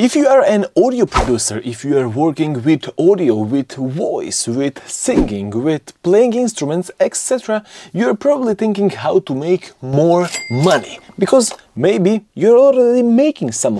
If you are an audio producer, if you are working with audio, with voice, with singing, with playing instruments, etc., you're probably thinking how to make more money. Because maybe you're already making some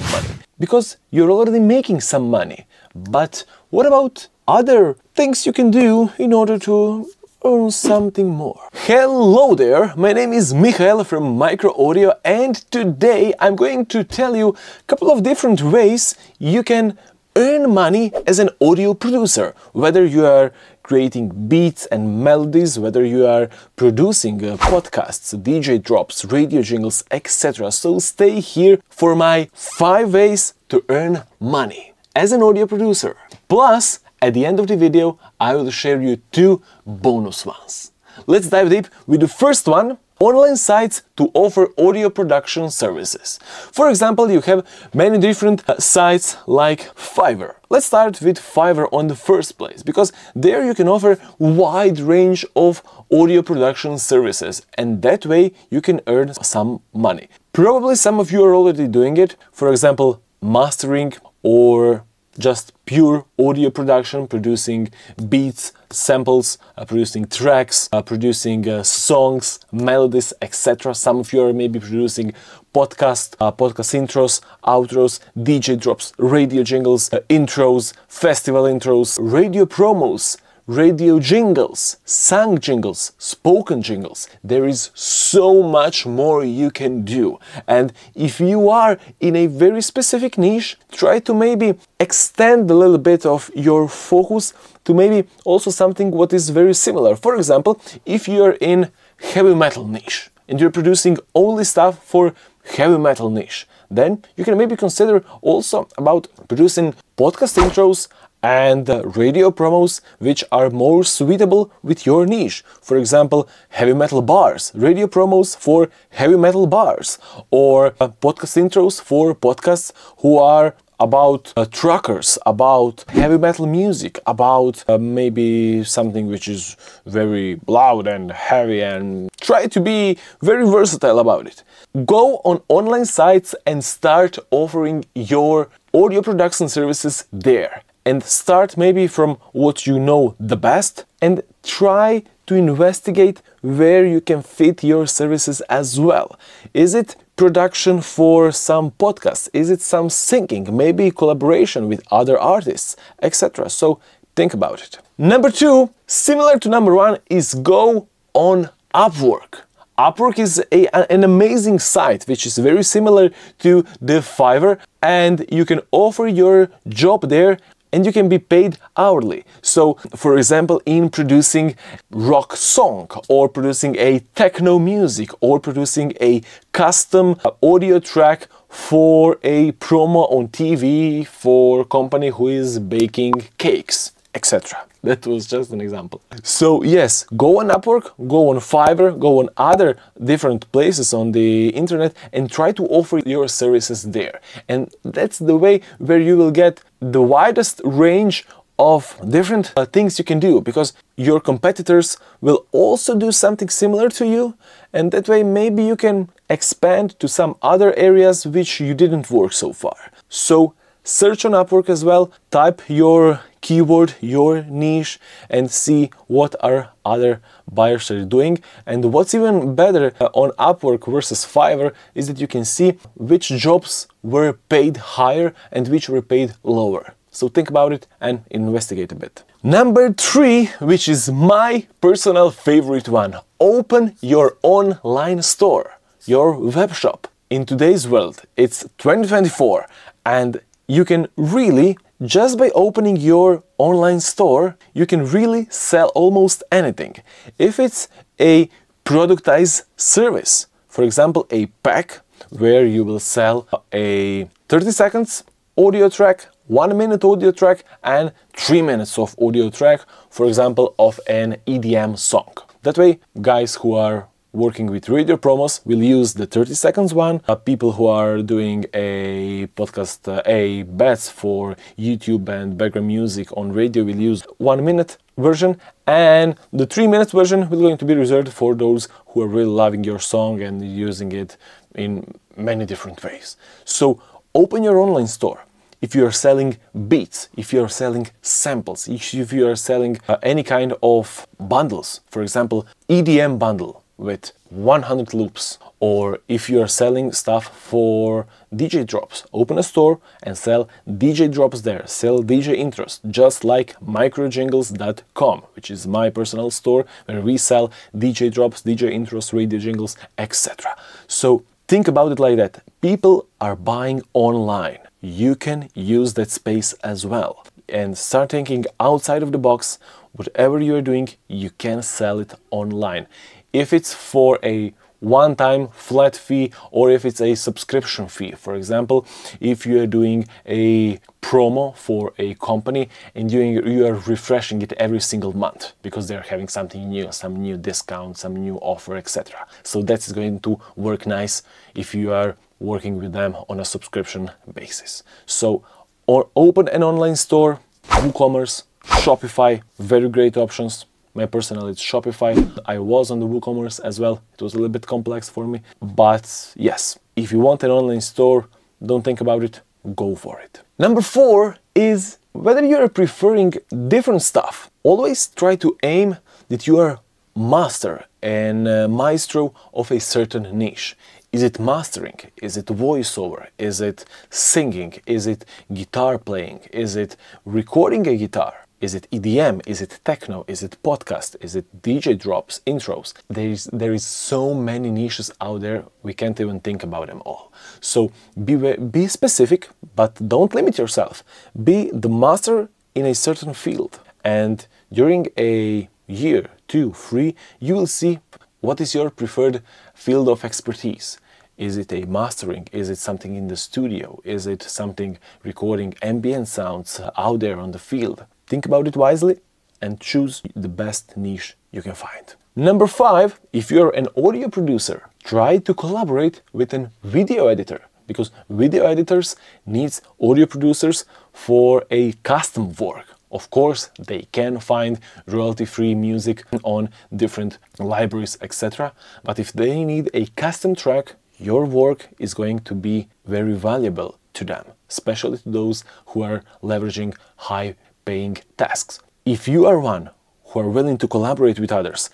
money. But what about other things you can do in order to earn something more? Hello there, my name is Michael from Micro Audio, and today I'm going to tell you a couple of different ways you can earn money as an audio producer. Whether you are creating beats and melodies, whether you are producing podcasts, DJ drops, radio jingles, etc. So stay here for my 5 ways to earn money as an audio producer. Plus, at the end of the video, I will share you 2 bonus ones. Let's dive deep with the first one: online sites to offer audio production services. For example, you have many different sites like Fiverr. Let's start with Fiverr on the first place, because there you can offer wide range of audio production services, and that way you can earn some money. Probably some of you are already doing it. For example, mastering or just pure audio production, producing beats, samples, producing tracks, producing songs, melodies, etc. Some of you are maybe producing podcast intros, outros, DJ drops, radio jingles, intros, festival intros, radio promos, radio jingles, sung jingles, spoken jingles. There is so much more you can do. And if you are in a very specific niche, try to maybe extend a little bit of your focus to maybe also something what is very similar. For example, if you're in heavy metal niche and you're producing only stuff for heavy metal niche, then you can maybe consider also about producing podcast intros and radio promos which are more suitable with your niche. For example, heavy metal bars, radio promos for heavy metal bars, or podcast intros for podcasts who are about truckers, about heavy metal music, about maybe something which is very loud and heavy, and try to be very versatile about it. Go on online sites and start offering your audio production services there. And start maybe from what you know the best, and try to investigate where you can fit your services as well. Is it production for some podcasts? Is it some singing? Maybe collaboration with other artists, etc. So think about it. Number 2, similar to number 1, is go on Upwork. Upwork is an amazing site which is very similar to the Fiverr, and you can offer your job there and you can be paid hourly. So, for example, in producing rock song, or producing a techno music, or producing a custom audio track for a promo on TV for a company who is baking cakes, etc. That was just an example. So yes, go on Upwork, go on Fiverr, go on other different places on the internet and try to offer your services there. And that's the way where you will get the widest range of different things you can do, because your competitors will also do something similar to you, and that way maybe you can expand to some other areas which you didn't work so far. So search on Upwork as well, type your keyword, your niche, and see what are other buyers are doing. And what's even better on Upwork versus Fiverr is that you can see which jobs were paid higher and which were paid lower. So think about it and investigate a bit. Number 3, which is my personal favorite one: open your online store, your web shop. In today's world, it's 2024, and you can really, just by opening your online store, you can really sell almost anything. If it's a productized service, for example, a pack where you will sell a 30 seconds audio track, 1 minute audio track, and 3 minutes of audio track, for example, of an EDM song. That way, guys who are working with radio promos will use the 30 seconds one. People who are doing a podcast, a bets for YouTube and background music on radio will use 1 minute version, and the 3 minutes version will going to be reserved for those who are really loving your song and using it in many different ways. So open your online store. if you're selling beats, if you're selling samples, if you are selling any kind of bundles, for example, EDM bundle with 100 loops, or if you are selling stuff for DJ drops, open a store and sell DJ drops there, sell DJ intros, just like microjingles.com, which is my personal store where we sell DJ drops, DJ intros, radio jingles, etc. So think about it like that. People are buying online. You can use that space as well. And start thinking outside of the box. Whatever you are doing, you can sell it online. If it's for a one-time flat fee or if it's a subscription fee. For example, if you are doing a promo for a company and you are refreshing it every single month because they're having something new, some new discount, some new offer, etc. So that's going to work nice if you are working with them on a subscription basis. So, or open an online store, WooCommerce, Shopify, very great options. My personal is Shopify. I was on the WooCommerce as well. It was a little bit complex for me. But yes, if you want an online store, don't think about it, go for it. Number 4 is whether you are preferring different stuff. Always try to aim that you are master and maestro of a certain niche. Is it mastering? Is it voiceover? Is it singing? Is it guitar playing? Is it recording a guitar? Is it EDM? Is it techno? Is it podcast? Is it DJ drops, intros? There is so many niches out there, we can't even think about them all. So be specific, but don't limit yourself. Be the master in a certain field. And during a year, 2, 3, you will see what is your preferred field of expertise. Is it a mastering? Is it something in the studio? Is it something recording ambient sounds out there on the field? Think about it wisely and choose the best niche you can find. Number 5, if you're an audio producer, try to collaborate with a video editor, because video editors need audio producers for a custom work. Of course, they can find royalty-free music on different libraries, etc. But if they need a custom track, your work is going to be very valuable to them, especially to those who are leveraging high-paying tasks. If you are one who are willing to collaborate with others,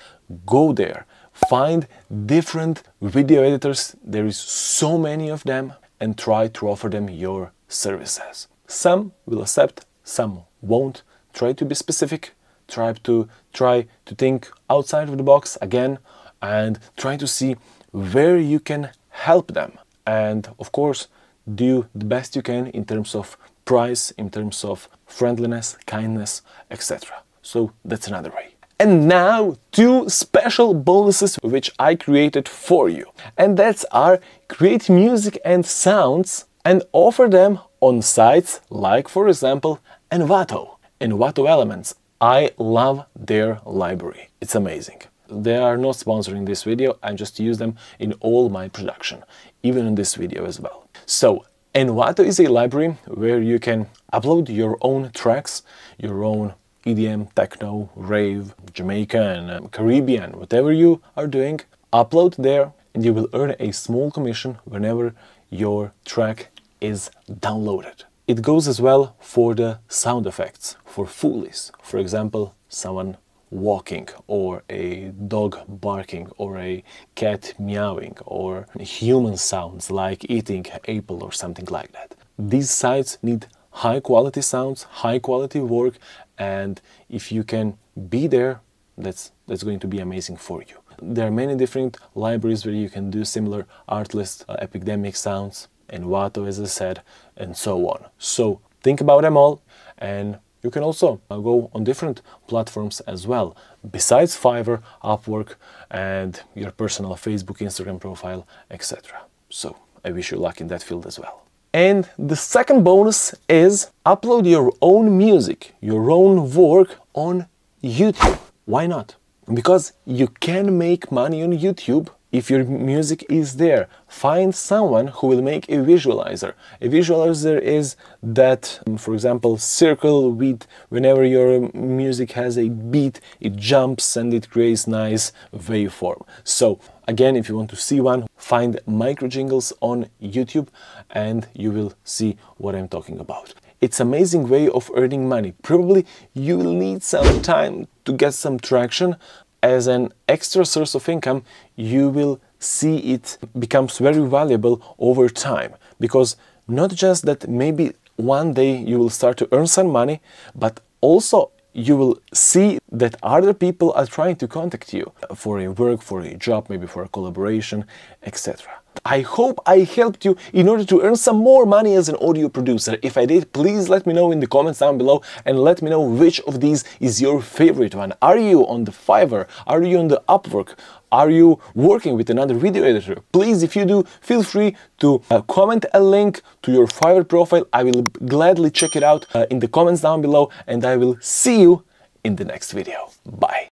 go there, find different video editors, there is so many of them, and try to offer them your services. Some will accept, some won't. Try to be specific, try to think outside of the box again, and try to see where you can help them. And of course, do the best you can in terms of price, in terms of friendliness, kindness, etc. So that's another way. And now 2 special bonuses which I created for you. And that's our create music and sounds and offer them on sites like, for example, Envato. Envato Elements. I love their library. It's amazing. They are not sponsoring this video, I just use them in all my production, even in this video as well. So, Envato is a library where you can upload your own tracks, your own EDM, techno, rave, Jamaican, Caribbean, whatever you are doing, upload there and you will earn a small commission whenever your track is downloaded. It goes as well for the sound effects, for Foolies. For example, someone walking, or a dog barking, or a cat meowing, or human sounds like eating an apple or something like that. These sites need high quality sounds, high quality work, and if you can be there, that's going to be amazing for you. There are many different libraries where you can do similar Artlist, Epidemic Sounds, Envato, as I said, and so on. So think about them all, and you can also go on different platforms as well, besides Fiverr, Upwork, and your personal Facebook, Instagram profile, etc. So I wish you luck in that field as well. And the second bonus is upload your own music, your own work on YouTube. Why not? Because you can make money on YouTube if your music is there. Find someone who will make a visualizer. A visualizer is that, for example, circle with whenever your music has a beat, it jumps and it creates nice waveform. So again, if you want to see one, find micro jingles on YouTube and you will see what I'm talking about. it's an amazing way of earning money. Probably you will need some time to get some traction. As an extra source of income, you will see it becomes very valuable over time, because not just that maybe one day you will start to earn some money, but also you will see that other people are trying to contact you for a work, for a job, maybe for a collaboration, etc. I hope I helped you in order to earn some more money as an audio producer. If I did, please let me know in the comments down below and let me know which of these is your favorite one. Are you on the Fiverr? Are you on the Upwork? Are you working with another video editor? Please, if you do, feel free to comment a link to your Fiverr profile. I will gladly check it out in the comments down below, and I will see you in the next video. Bye.